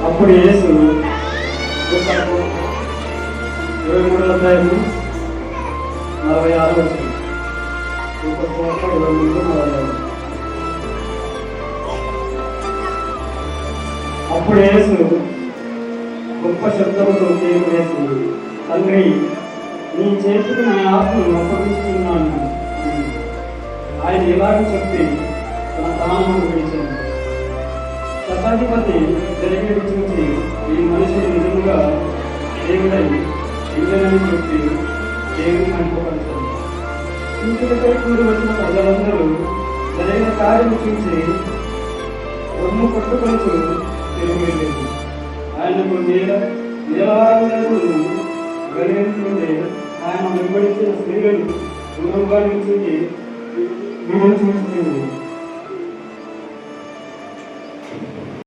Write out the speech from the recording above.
అప్పుడు యేసు 23వ అధ్యాయము 46వ వచనం. అప్పుడు యేసు గొప్ప శబ్దముతో కేకలు వేసి, తండ్రి, నీ చేతికి నా ఆత్మను అప్పగించుకున్నాను. ఆయన ఇలాగ చెప్పి తన ప్రాణమును విడిచాడు. శతాధిపతి జరిగేది చూసి, ఈ మనుషుడు నిజంగా దేవుడై ఇంజనని చెప్పి దేవుని కనుపరిచాడు. ఇంటిపై కూడి వచ్చిన ప్రజలందరూ జరిగిన కార్యం చూసి రొమ్ము కొట్టుకొచ్చు తిరిగి వెళ్ళేది. ఆయనకు నీలవారులను గడిస్తుంటే ఆయన వెంబడించిన స్త్రీలను దూరంగా నుంచి చూస్తుంది.